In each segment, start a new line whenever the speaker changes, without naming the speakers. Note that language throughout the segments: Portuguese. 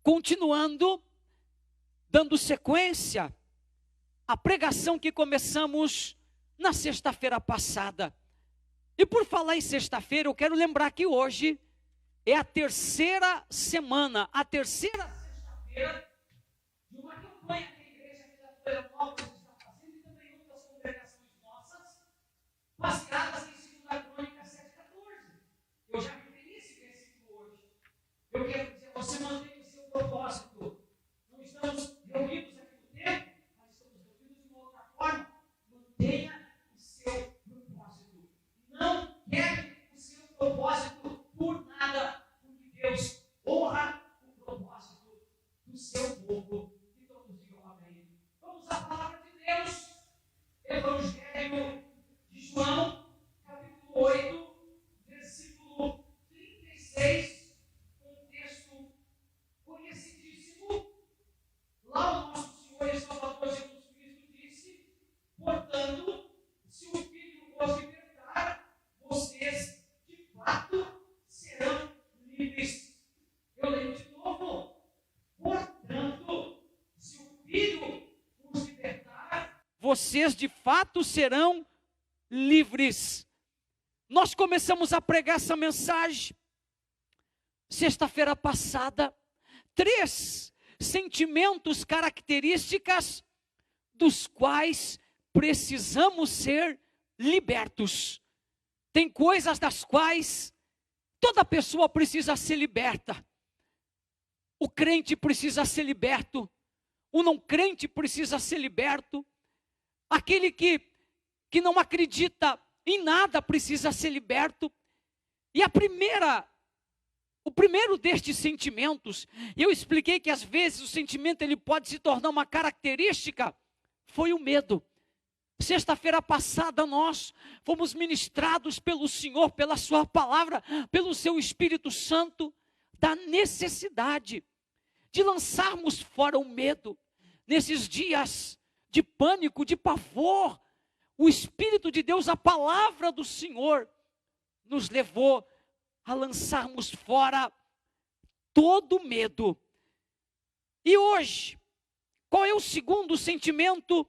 continuando, dando sequência à pregação que começamos na sexta-feira passada. E por falar em sexta-feira, eu quero lembrar que hoje é a terceira semana, a terceira sexta-feira de uma campanha que a Igreja Vida Nova está fazendo e também outras congregações nossas, baseadas em 2 Crônicas 7,14. Eu já referi esse versículo hoje. Eu quero dizer, você mantém o seu propósito. Não estamos reunidos aqui no tempo, mas estamos reunidos de uma outra forma. Mantenha o seu propósito. Não quebre o seu propósito por nada, porque Deus honra o propósito do seu povo. E todos digam amém. Vamos à palavra de Deus. Evangelho de João, capítulo 8, versículo 36, um texto conhecidíssimo. Lá o nosso Senhor e Salvador Jesus Cristo disse: portanto, se o Filho vos libertar, vocês de fato serão livres. Eu leio de novo. Portanto, se o Filho vos libertar, vocês de fato serão livres. Nós começamos a pregar essa mensagem sexta-feira passada. 3 sentimentos, características dos quais precisamos ser libertos. Tem coisas das quais toda pessoa precisa ser liberta. O crente precisa ser liberto. O não crente precisa ser liberto. Aquele que não acredita em nada precisa ser liberto. E o primeiro destes sentimentos, eu expliquei que às vezes o sentimento ele pode se tornar uma característica, foi o medo. Sexta-feira passada nós fomos ministrados pelo Senhor, pela sua palavra, pelo seu Espírito Santo, da necessidade de lançarmos fora o medo. Nesses dias de pânico, de pavor, o Espírito de Deus, a palavra do Senhor, nos levou a lançarmos fora todo medo. E hoje, qual é o segundo sentimento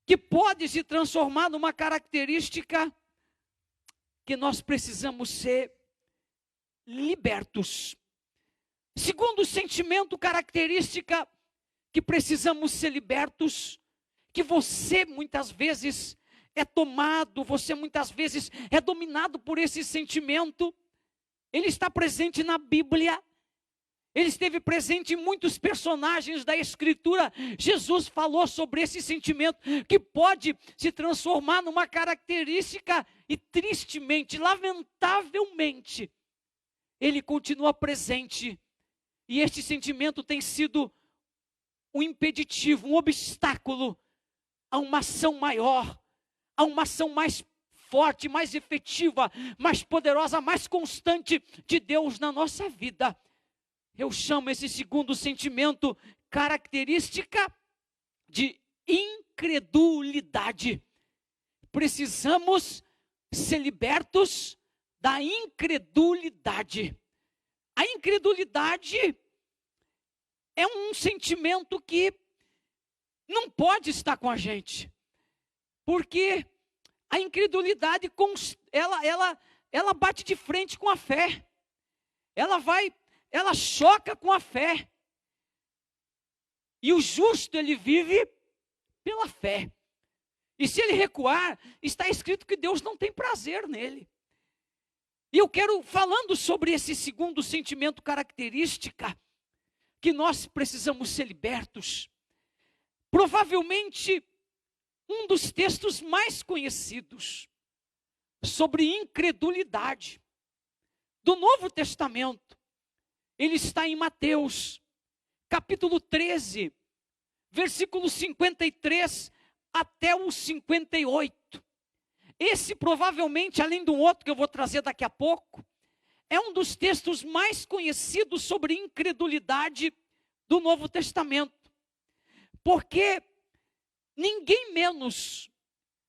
que pode se transformar numa característica que nós precisamos ser libertos? Segundo sentimento, característica que precisamos ser libertos, que você muitas vezes é tomado, você muitas vezes é dominado por esse sentimento. Ele está presente na Bíblia. Ele esteve presente em muitos personagens da Escritura. Jesus falou sobre esse sentimento que pode se transformar numa característica e tristemente, lamentavelmente, ele continua presente. E este sentimento tem sido um impeditivo, um obstáculo a uma ação maior, a uma ação mais forte, mais efetiva, mais poderosa, mais constante de Deus na nossa vida. Eu chamo esse segundo sentimento característica de incredulidade. Precisamos ser libertos da incredulidade. A incredulidade é um sentimento que não pode estar com a gente, porque a incredulidade ela bate de frente com a fé. Ela choca com a fé. E o justo, ele vive pela fé. E se ele recuar, está escrito que Deus não tem prazer nele. E eu quero, falando sobre esse segundo sentimento característica, que nós precisamos ser libertos. Provavelmente, um dos textos mais conhecidos sobre incredulidade do Novo Testamento, ele está em Mateus, capítulo 13, versículo 53 até o 58. Esse provavelmente, além do outro que eu vou trazer daqui a pouco, é um dos textos mais conhecidos sobre incredulidade do Novo Testamento. Porque ninguém menos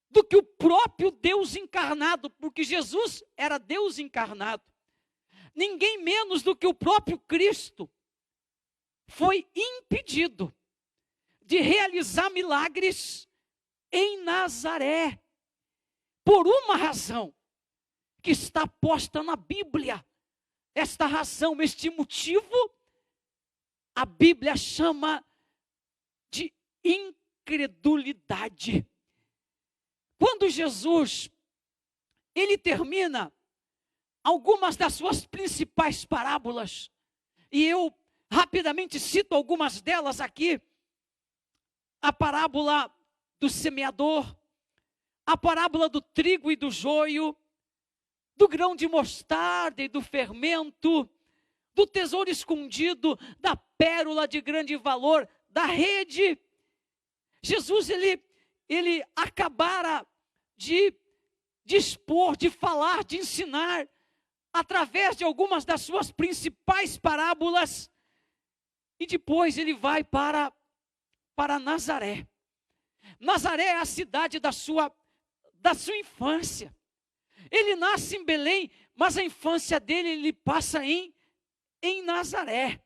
do que o próprio Deus encarnado, porque Jesus era Deus encarnado, ninguém menos do que o próprio Cristo, foi impedido de realizar milagres em Nazaré, por uma razão que está posta na Bíblia. Esta razão, este motivo, a Bíblia chama de incredulidade. Quando Jesus, ele termina algumas das suas principais parábolas, e eu rapidamente cito algumas delas aqui: a parábola do semeador, a parábola do trigo e do joio, do grão de mostarda e do fermento, do tesouro escondido, da pérola de grande valor, da rede. Jesus, ele acabara de expor, de falar, de ensinar, através de algumas das suas principais parábolas, e depois ele vai para Nazaré. Nazaré é a cidade da sua infância. Ele nasce em Belém, mas a infância dele ele passa em Nazaré.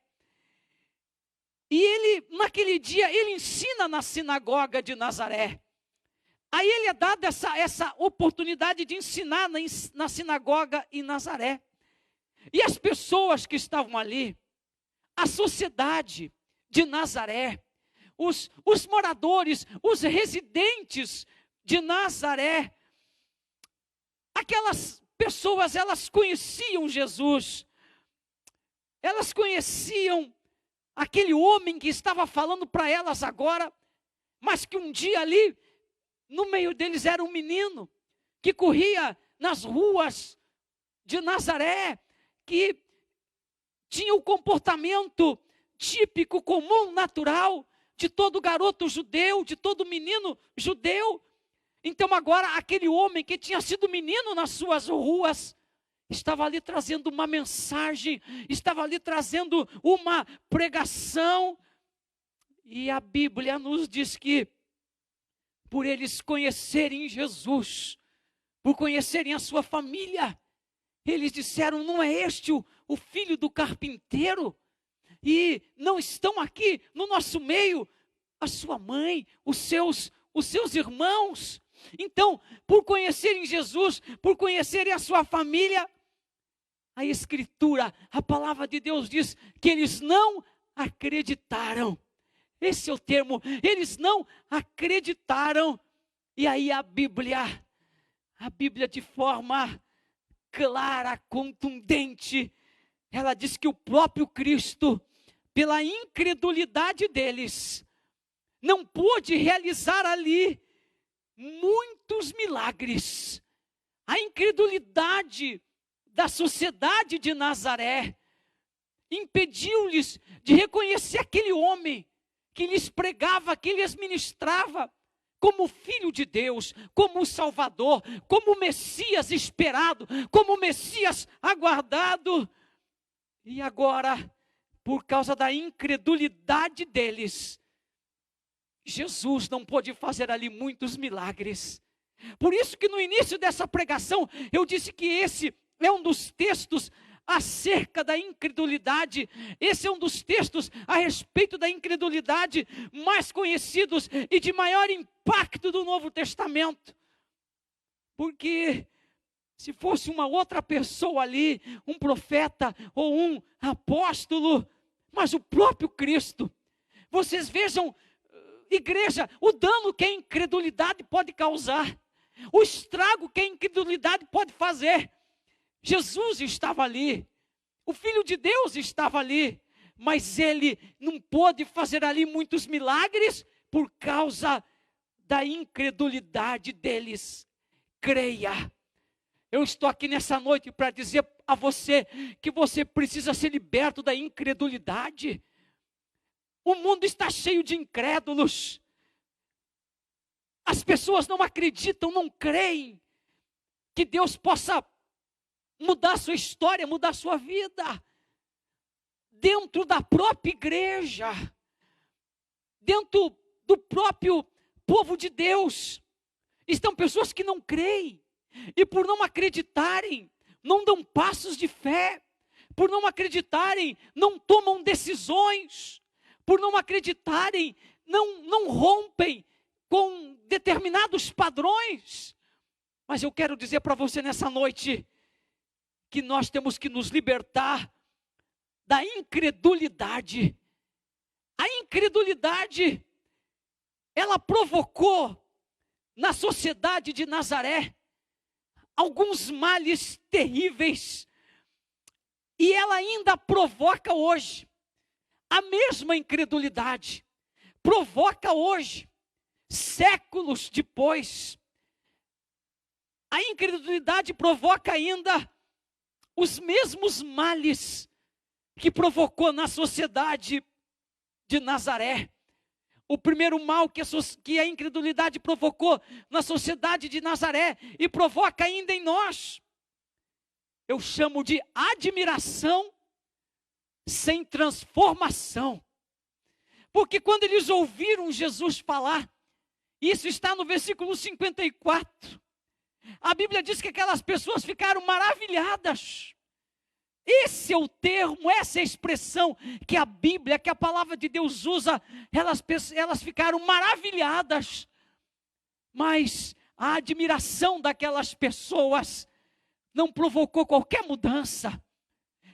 E ele, naquele dia, ele ensina na sinagoga de Nazaré. Aí ele é dado essa oportunidade de ensinar na sinagoga em Nazaré. E as pessoas que estavam ali, a sociedade de Nazaré, os moradores, os residentes de Nazaré, aquelas pessoas, elas conheciam Jesus, elas conheciam aquele homem que estava falando para elas agora, mas que um dia ali, no meio deles era um menino, que corria nas ruas de Nazaré, que tinha o comportamento típico, comum, natural, de todo garoto judeu, de todo menino judeu. Então agora aquele homem que tinha sido menino nas suas ruas, estava ali trazendo uma mensagem, estava ali trazendo uma pregação. E a Bíblia nos diz que, por eles conhecerem Jesus, por conhecerem a sua família, eles disseram: não é este o filho do carpinteiro? E não estão aqui no nosso meio a sua mãe, os seus irmãos? Então, por conhecerem Jesus, por conhecerem a sua família, a Escritura, a palavra de Deus diz que eles não acreditaram. Esse é o termo, eles não acreditaram. E aí a Bíblia de forma clara, contundente, ela diz que o próprio Cristo, pela incredulidade deles, não pôde realizar ali muitos milagres. A incredulidade da sociedade de Nazaré impediu-lhes de reconhecer aquele homem que lhes pregava, que lhes ministrava como Filho de Deus, como o Salvador, como o Messias esperado, como o Messias aguardado. E agora, por causa da incredulidade deles, Jesus não pôde fazer ali muitos milagres. Por isso que no início dessa pregação, eu disse que esse é um dos textos acerca da incredulidade. Esse é um dos textos a respeito da incredulidade mais conhecidos e de maior impacto do Novo Testamento. Porque se fosse uma outra pessoa ali, um profeta ou um apóstolo, mas o próprio Cristo, vocês vejam, igreja, o dano que a incredulidade pode causar, o estrago que a incredulidade pode fazer. Jesus estava ali, o Filho de Deus estava ali, mas ele não pôde fazer ali muitos milagres por causa da incredulidade deles. Creia. Eu estou aqui nessa noite para dizer a você que você precisa ser liberto da incredulidade. O mundo está cheio de incrédulos. As pessoas não acreditam, não creem que Deus possa mudar a sua história, mudar a sua vida. Dentro da própria igreja, dentro do próprio povo de Deus, estão pessoas que não creem. E por não acreditarem, não dão passos de fé. Por não acreditarem, não tomam decisões. por não acreditarem, não rompem com determinados padrões. Mas eu quero dizer para você nessa noite, que nós temos que nos libertar da incredulidade. A incredulidade, ela provocou na sociedade de Nazaré alguns males terríveis, e ela ainda provoca hoje. A mesma incredulidade provoca hoje, séculos depois. A incredulidade provoca ainda os mesmos males que provocou na sociedade de Nazaré. O primeiro mal que a incredulidade provocou na sociedade de Nazaré e provoca ainda em nós, eu chamo de admiração sem transformação. Porque quando eles ouviram Jesus falar, isso está no versículo 54, a Bíblia diz que aquelas pessoas ficaram maravilhadas. Esse é o termo, essa é a expressão que a Bíblia, que a palavra de Deus usa. Elas ficaram maravilhadas. Mas a admiração daquelas pessoas não provocou qualquer mudança,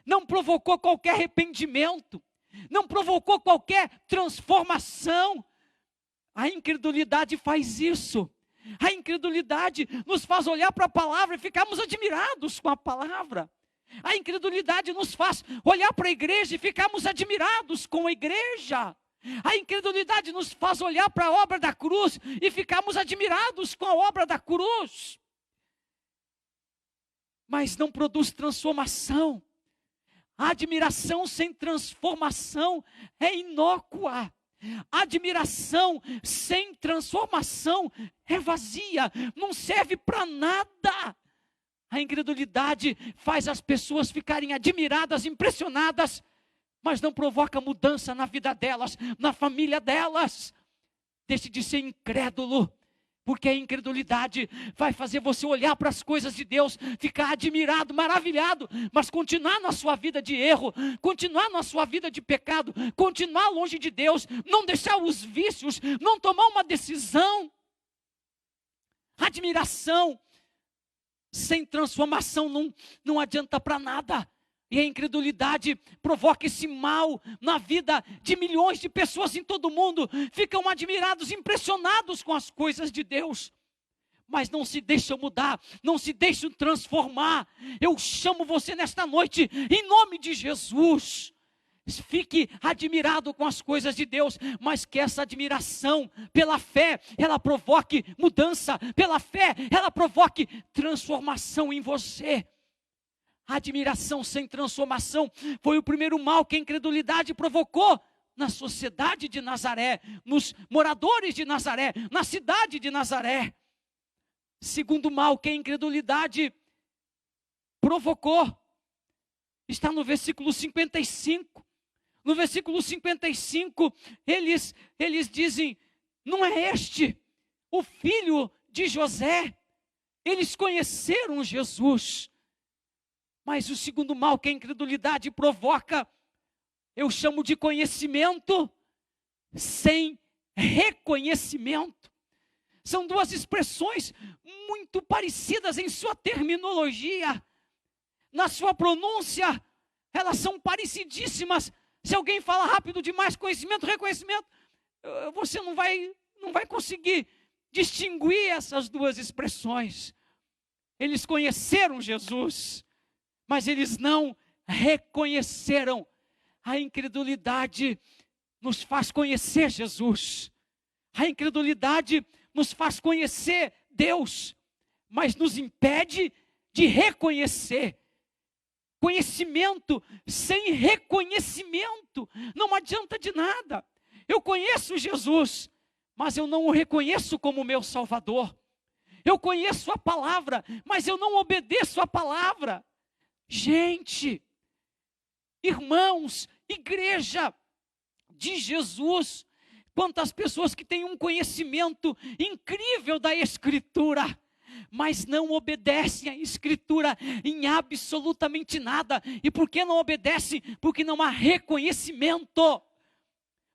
não provocou qualquer arrependimento, não provocou qualquer transformação. A incredulidade faz isso. A incredulidade nos faz olhar para a palavra e ficarmos admirados com a palavra. A incredulidade nos faz olhar para a igreja e ficarmos admirados com a igreja. A incredulidade nos faz olhar para a obra da cruz e ficarmos admirados com a obra da cruz. Mas não produz transformação. A admiração sem transformação é inócua. A admiração sem transformação é vazia, não serve para nada. A incredulidade faz as pessoas ficarem admiradas, impressionadas, mas não provoca mudança na vida delas, na família delas. Deixe de ser incrédulo, porque a incredulidade vai fazer você olhar para as coisas de Deus, ficar admirado, maravilhado, mas continuar na sua vida de erro, continuar na sua vida de pecado, continuar longe de Deus, não deixar os vícios, não tomar uma decisão. Admiração sem transformação não adianta para nada. E a incredulidade provoca esse mal na vida de milhões de pessoas em todo o mundo. Ficam admirados, impressionados com as coisas de Deus, mas não se deixam mudar, não se deixam transformar. Eu chamo você nesta noite, em nome de Jesus. Fique admirado com as coisas de Deus, mas que essa admiração pela fé, ela provoque mudança, pela fé, ela provoque transformação em você. A admiração sem transformação foi o primeiro mal que a incredulidade provocou na sociedade de Nazaré, nos moradores de Nazaré, na cidade de Nazaré. Segundo mal que a incredulidade provocou está no versículo 55. No versículo 55, eles dizem: não é este o filho de José? Eles conheceram Jesus. Mas o segundo mal que a incredulidade provoca, eu chamo de conhecimento sem reconhecimento. São duas expressões muito parecidas em sua terminologia. Na sua pronúncia, elas são parecidíssimas. Se alguém fala rápido demais, conhecimento, reconhecimento, você não vai conseguir distinguir essas duas expressões. Eles conheceram Jesus, mas eles não reconheceram. A incredulidade nos faz conhecer Jesus. A incredulidade nos faz conhecer Deus, mas nos impede de reconhecer. Conhecimento sem reconhecimento não adianta de nada. Eu conheço Jesus, mas eu não o reconheço como meu Salvador. Eu conheço a palavra, mas eu não obedeço a palavra. Gente, irmãos, igreja de Jesus, quantas pessoas que têm um conhecimento incrível da Escritura, mas não obedecem à Escritura em absolutamente nada. E por que não obedecem? Porque não há reconhecimento.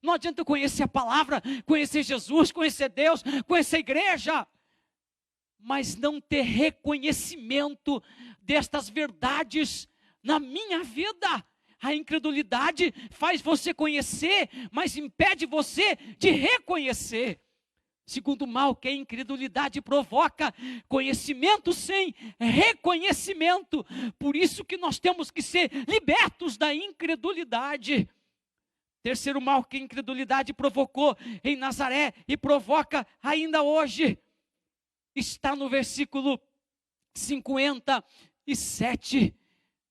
Não adianta conhecer a palavra, conhecer Jesus, conhecer Deus, conhecer a igreja, mas não ter reconhecimento destas verdades na minha vida. A incredulidade faz você conhecer, mas impede você de reconhecer. Segundo mal que a incredulidade provoca, conhecimento sem reconhecimento. Por isso que nós temos que ser libertos da incredulidade. Terceiro mal que a incredulidade provocou em Nazaré e provoca ainda hoje, está no versículo 57.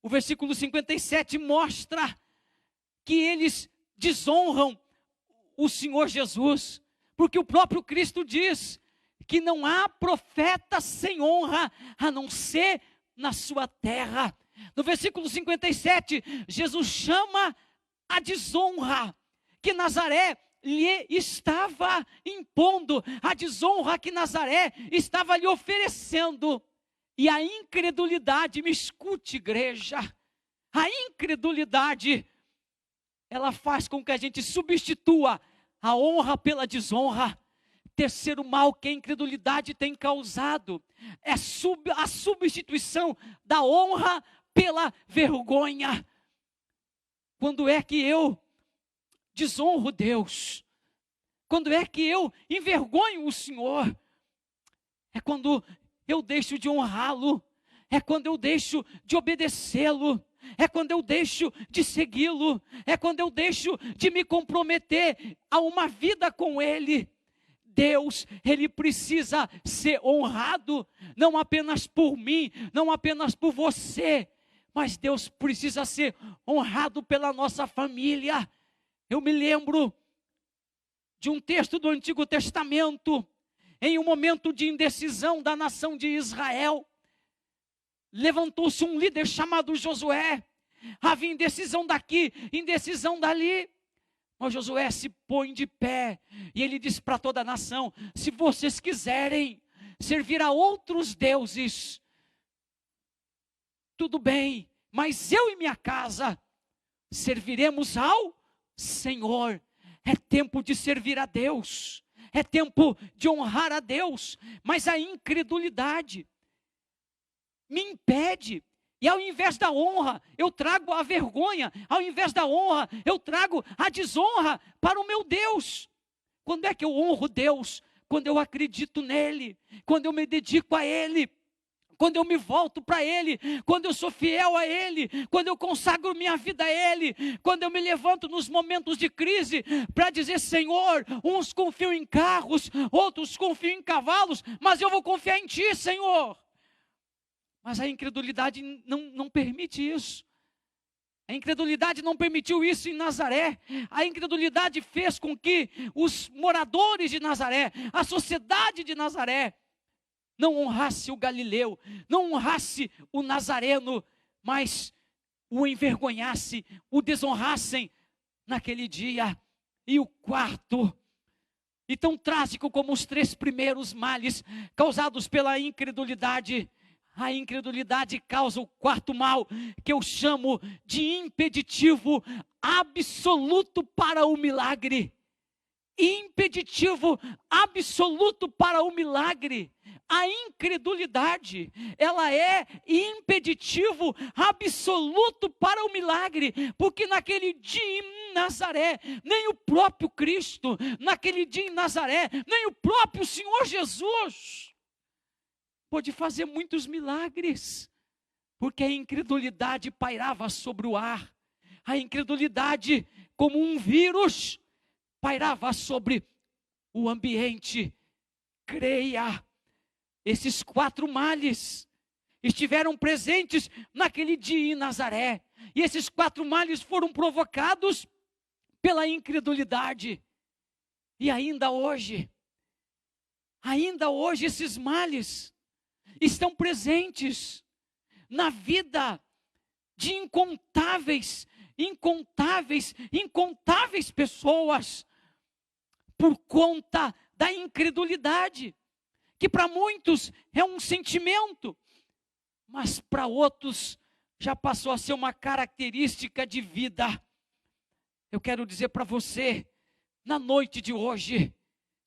O versículo 57 mostra que eles desonram o Senhor Jesus, porque o próprio Cristo diz que não há profeta sem honra, a não ser na sua terra. No versículo 57, Jesus chama a desonra que Nazaré lhe estava impondo, a desonra que Nazaré estava lhe oferecendo. E a incredulidade, me escute, igreja, a incredulidade, ela faz com que a gente substitua a honra pela desonra. Terceiro mal que a incredulidade tem causado é a substituição da honra pela vergonha. Quando é que eu desonro Deus? Quando é que eu envergonho o Senhor? É quando eu deixo de honrá-lo, é quando eu deixo de obedecê-lo, é quando eu deixo de segui-lo, é quando eu deixo de me comprometer a uma vida com Ele. Deus, Ele precisa ser honrado, não apenas por mim, não apenas por você, mas Deus precisa ser honrado pela nossa família. Eu me lembro de um texto do Antigo Testamento, em um momento de indecisão da nação de Israel, levantou-se um líder chamado Josué. Havia indecisão daqui, indecisão dali. Mas Josué se põe de pé e ele diz para toda a nação: se vocês quiserem servir a outros deuses, tudo bem, mas eu e minha casa serviremos ao Senhor. É tempo de servir a Deus, é tempo de honrar a Deus, mas a incredulidade me impede. E ao invés da honra, eu trago a vergonha. Ao invés da honra, eu trago a desonra para o meu Deus. Quando é que eu honro Deus? Quando eu acredito nele, quando eu me dedico a Ele, quando eu me volto para Ele, quando eu sou fiel a Ele, quando eu consagro minha vida a Ele, quando eu me levanto nos momentos de crise para dizer: Senhor, uns confiam em carros, outros confiam em cavalos, mas eu vou confiar em Ti, Senhor. Mas a incredulidade não permite isso. A incredulidade não permitiu isso em Nazaré. A incredulidade fez com que os moradores de Nazaré, a sociedade de Nazaré, não honrasse o galileu, não honrasse o nazareno, mas o envergonhasse, o desonrassem naquele dia. E o quarto, e tão trágico como os três primeiros males causados pela incredulidade, a incredulidade causa o quarto mal, que eu chamo de impeditivo absoluto para o milagre. Impeditivo absoluto para o milagre. A incredulidade, ela é impeditivo absoluto para o milagre, porque naquele dia em Nazaré, nem o próprio Cristo, naquele dia em Nazaré, nem o próprio Senhor Jesus pôde fazer muitos milagres, porque a incredulidade pairava sobre o ar. A incredulidade, como um vírus, pairava sobre o ambiente. Creia, esses quatro males estiveram presentes naquele dia em Nazaré, e esses quatro males foram provocados pela incredulidade. E ainda hoje esses males estão presentes na vida de incontáveis pessoas, por conta da incredulidade, que para muitos é um sentimento, mas para outros já passou a ser uma característica de vida. Eu quero dizer para você, na noite de hoje,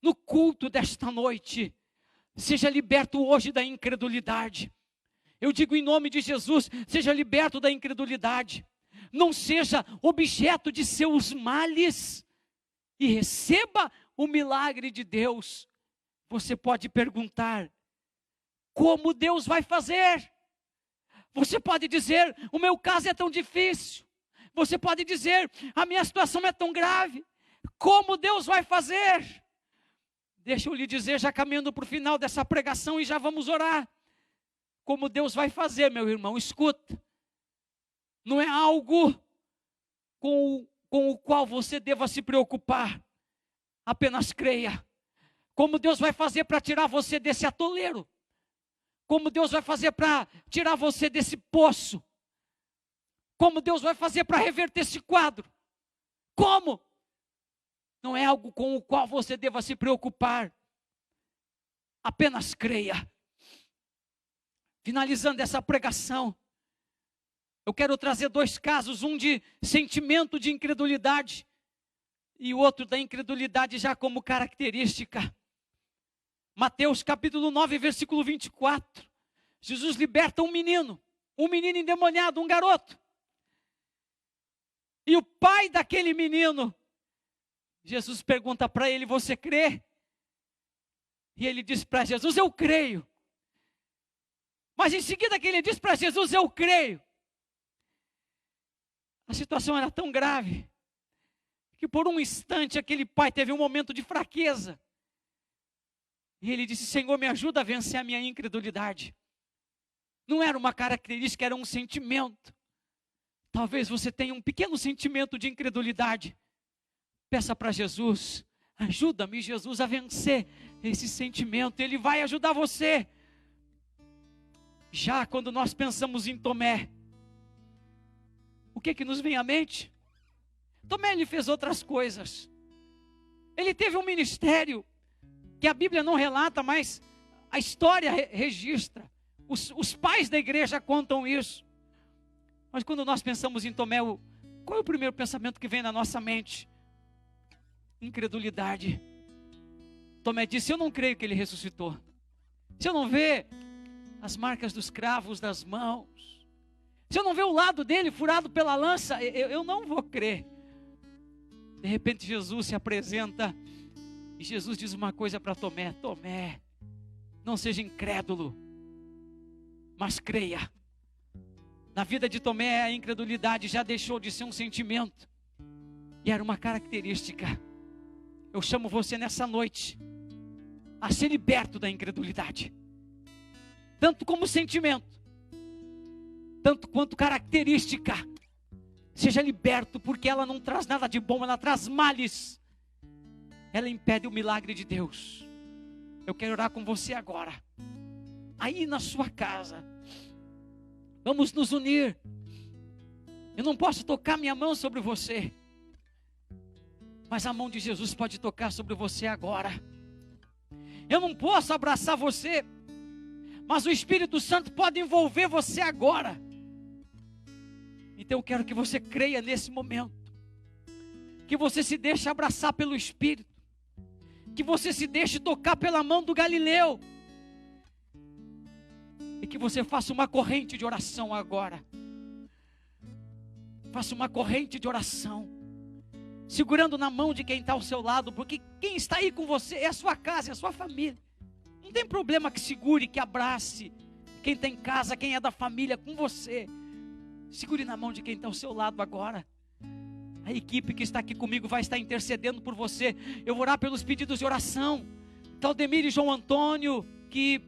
no culto desta noite, seja liberto hoje da incredulidade. Eu digo em nome de Jesus, seja liberto da incredulidade. Não seja objeto de seus males e receba o milagre de Deus. Você pode perguntar, como Deus vai fazer? Você pode dizer, o meu caso é tão difícil. Você pode dizer, a minha situação é tão grave. Como Deus vai fazer? Deixa eu lhe dizer, já caminhando para o final dessa pregação e já vamos orar. Como Deus vai fazer, meu irmão, escuta. Não é algo com o qual você deva se preocupar. Apenas creia. Como Deus vai fazer para tirar você desse atoleiro? Como Deus vai fazer para tirar você desse poço? Como Deus vai fazer para reverter esse quadro? Como? Não é algo com o qual você deva se preocupar. Apenas creia. Finalizando essa pregação, eu quero trazer 2 casos, um de sentimento de incredulidade e o outro da incredulidade já como característica. Mateus capítulo 9, versículo 24. Jesus liberta um menino endemoniado, um garoto. E o pai daquele menino, Jesus pergunta para ele, você crê? E ele diz para Jesus, eu creio. Mas em seguida que ele diz para Jesus, eu creio. A situação era tão grave, que por um instante aquele pai teve um momento de fraqueza. E ele disse, Senhor, me ajuda a vencer a minha incredulidade. Não era uma característica, era um sentimento. Talvez você tenha um pequeno sentimento de incredulidade. Peça para Jesus, ajuda-me, Jesus, a vencer esse sentimento. Ele vai ajudar você. Já quando nós pensamos em Tomé, o que nos vem à mente? Tomé, ele fez outras coisas. Ele teve um ministério que a Bíblia não relata, mas a história registra. Os pais da igreja contam isso. Mas quando nós pensamos em Tomé, qual é o primeiro pensamento que vem na nossa mente? Incredulidade. Tomé disse, eu não creio que ele ressuscitou. Se eu não ver as marcas dos cravos das mãos, se eu não ver o lado dele furado pela lança, eu não vou crer. De repente Jesus se apresenta e Jesus diz uma coisa para Tomé, Tomé, não seja incrédulo, mas creia. Na vida de Tomé a incredulidade já deixou de ser um sentimento e era uma característica. Eu chamo você nessa noite a ser liberto da incredulidade, tanto como sentimento, tanto quanto característica. Seja liberto, porque ela não traz nada de bom, ela traz males. Ela impede o milagre de Deus. Eu quero orar com você agora, aí na sua casa. Vamos nos unir. Eu não posso tocar minha mão sobre você, mas a mão de Jesus pode tocar sobre você agora. Eu não posso abraçar você, mas o Espírito Santo pode envolver você agora. Então eu quero que você creia nesse momento, que você se deixe abraçar pelo Espírito, que você se deixe tocar pela mão do Galileu, e que você faça uma corrente de oração agora. Faça uma corrente de oração, segurando na mão de quem está ao seu lado, porque quem está aí com você é a sua casa, é a sua família. Não tem problema que segure, que abrace quem está em casa, quem é da família com você. Segure na mão de quem está ao seu lado agora. A equipe que está aqui comigo vai estar intercedendo por você. Eu vou orar pelos pedidos de oração. Claudemir e João Antônio, que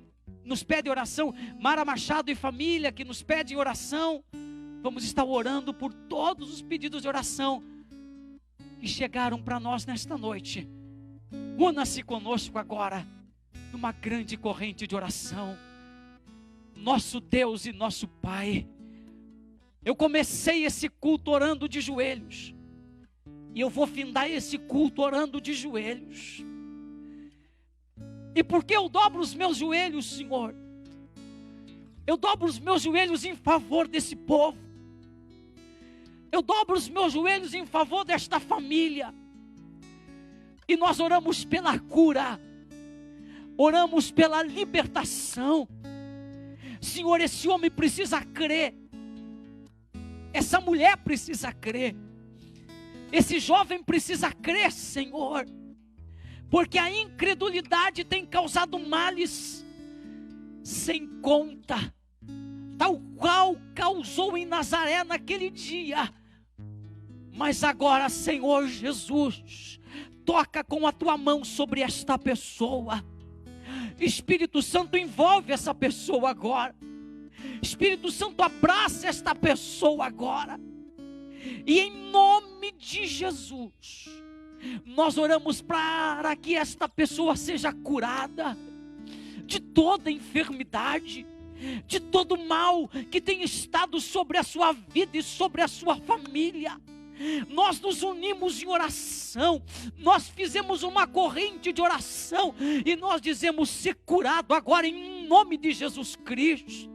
nos pedem oração. Mara Machado e família, que nos pedem oração. Vamos estar orando por todos os pedidos de oração que chegaram para nós nesta noite. Una-se conosco agora numa grande corrente de oração. Nosso Deus e nosso Pai, eu comecei esse culto orando de joelhos, e eu vou findar esse culto orando de joelhos. E porque eu dobro os meus joelhos, Senhor, eu dobro os meus joelhos em favor desse povo, eu dobro os meus joelhos em favor desta família, E nós oramos pela cura, oramos pela libertação. Senhor, esse homem precisa crer, essa mulher precisa crer, esse jovem precisa crer, Senhor, porque a incredulidade tem causado males sem conta, tal qual causou em Nazaré naquele dia. Mas agora, Senhor Jesus, toca com a tua mão sobre esta pessoa. Espírito Santo, envolve essa pessoa agora. Espírito Santo, abraça esta pessoa agora. E em nome de Jesus, nós oramos para que esta pessoa seja curada de toda enfermidade, de todo mal que tem estado sobre a sua vida e sobre a sua família. Nós nos unimos em oração, nós fizemos uma corrente de oração e nós dizemos: ser curado agora em nome de Jesus Cristo.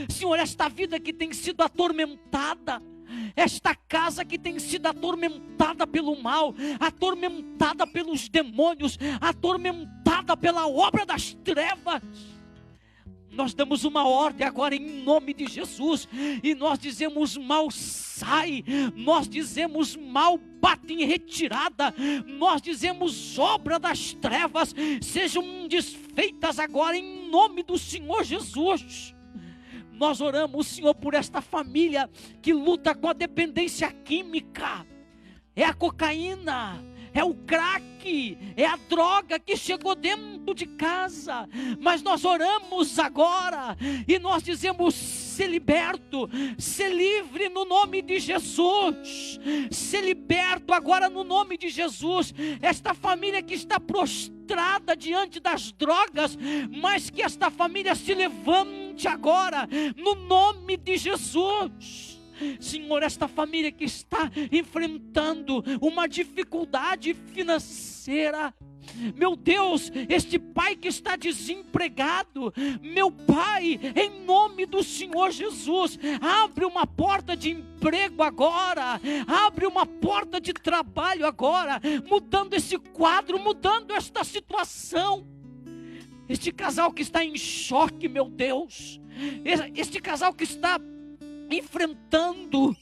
Senhor, esta vida que tem sido atormentada, esta casa que tem sido atormentada pelo mal, atormentada pelos demônios, atormentada pela obra das trevas, nós damos uma ordem agora em nome de Jesus, e nós dizemos: mal sai, nós dizemos: mal bate em retirada, nós dizemos: obra das trevas sejam desfeitas agora em nome do Senhor Jesus. Nós oramos, Senhor, por esta família que luta com a dependência química, é a cocaína, é o crack, é a droga que chegou dentro de casa, mas nós oramos agora e nós dizemos: ser liberto, ser livre no nome de Jesus, ser liberto agora no nome de Jesus. Esta família que está prostrada diante das drogas, mas que esta família se levante agora no nome de Jesus. Senhor, esta família que está enfrentando uma dificuldade financeira, meu Deus, este pai que está desempregado, meu Pai, em nome do Senhor Jesus, abre uma porta de emprego agora, abre uma porta de trabalho agora, mudando esse quadro, mudando esta situação. Este casal que está em choque, meu Deus, este casal que está enfrentando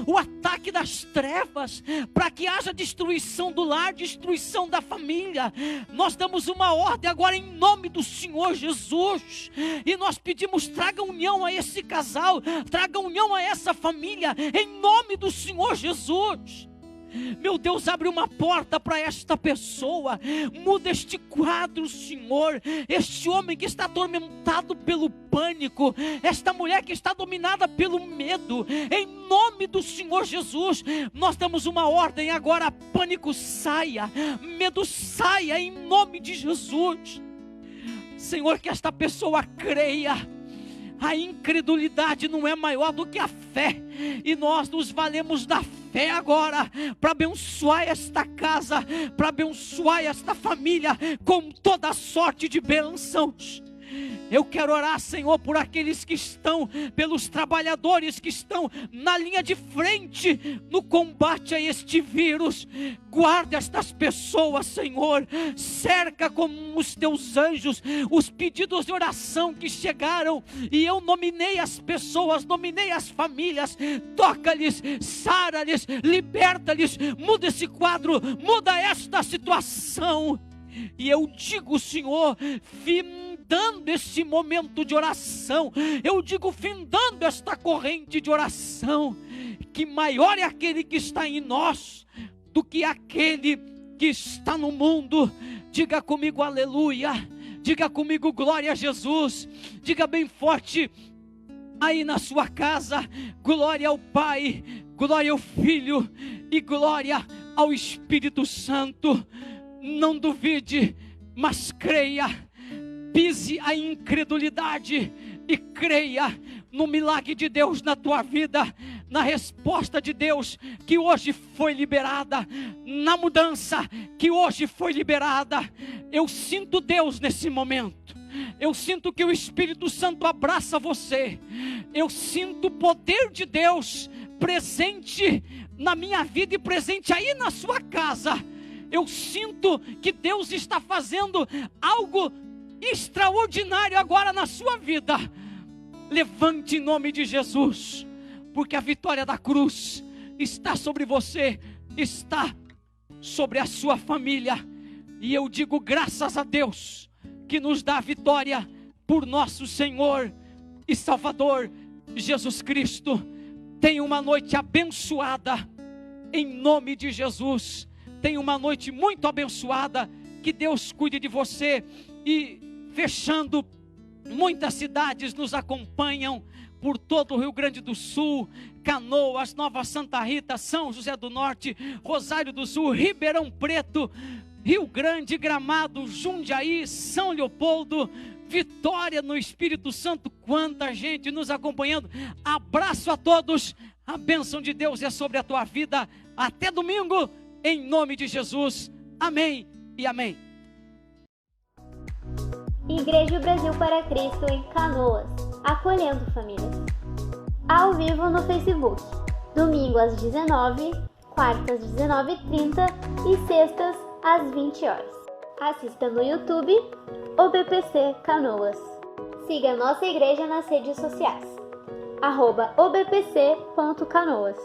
o ataque das trevas, para que haja destruição do lar, destruição da família. Nós damos uma ordem agora em nome do Senhor Jesus, e nós pedimos: traga união a esse casal, traga união a essa família, em nome do Senhor Jesus. Meu Deus, abre uma porta para esta pessoa, muda este quadro, Senhor. Este homem que está atormentado pelo pânico, esta mulher que está dominada pelo medo, em nome do Senhor Jesus, nós damos uma ordem agora: pânico saia, medo saia, em nome de Jesus. Senhor, que esta pessoa creia. A incredulidade não é maior do que a fé, e nós nos valemos da fé agora para abençoar esta casa, para abençoar esta família com toda sorte de bênçãos. Eu quero orar, Senhor, por aqueles que estão, pelos trabalhadores que estão na linha de frente no combate a este vírus. Guarda estas pessoas, Senhor, cerca com os teus anjos os pedidos de oração que chegaram, e eu nominei as pessoas, nominei as famílias. Toca-lhes, sara-lhes, liberta-lhes, muda esse quadro, muda esta situação. E eu digo, Senhor, findando esse momento de oração, eu digo, findando esta corrente de oração, que maior é aquele que está em nós do que aquele que está no mundo. Diga comigo aleluia, diga comigo glória a Jesus, diga bem forte aí na sua casa: glória ao Pai, glória ao Filho e glória ao Espírito Santo. Não duvide, mas creia. Pise a incredulidade e creia no milagre de Deus na tua vida, na resposta de Deus que hoje foi liberada, na mudança que hoje foi liberada. Eu sinto Deus nesse momento. Eu sinto que o Espírito Santo abraça você. Eu sinto o poder de Deus presente na minha vida e presente aí na sua casa. Eu sinto que Deus está fazendo algo extraordinário agora na sua vida. Levante em nome de Jesus, porque a vitória da cruz está sobre você, está sobre a sua família. E eu digo graças a Deus que nos dá a vitória por nosso Senhor e Salvador Jesus Cristo. Tenha uma noite abençoada em nome de Jesus. Tenha uma noite muito abençoada. Que Deus cuide de você. E fechando, muitas cidades nos acompanham por todo o Rio Grande do Sul, Canoas, Nova Santa Rita, São José do Norte, Rosário do Sul, Ribeirão Preto, Rio Grande, Gramado, Jundiaí, São Leopoldo, Vitória no Espírito Santo. Quanta gente nos acompanhando. Abraço a todos. A bênção de Deus é sobre a tua vida. Até domingo, em nome de Jesus. Amém e amém.
Igreja Brasil para Cristo em Canoas, acolhendo famílias. Ao vivo no Facebook, domingo às 19, quartas às 19h30 e sextas às 20 horas. Assista no YouTube, OBPC Canoas. Siga nossa igreja nas redes sociais, @obpc.canoas.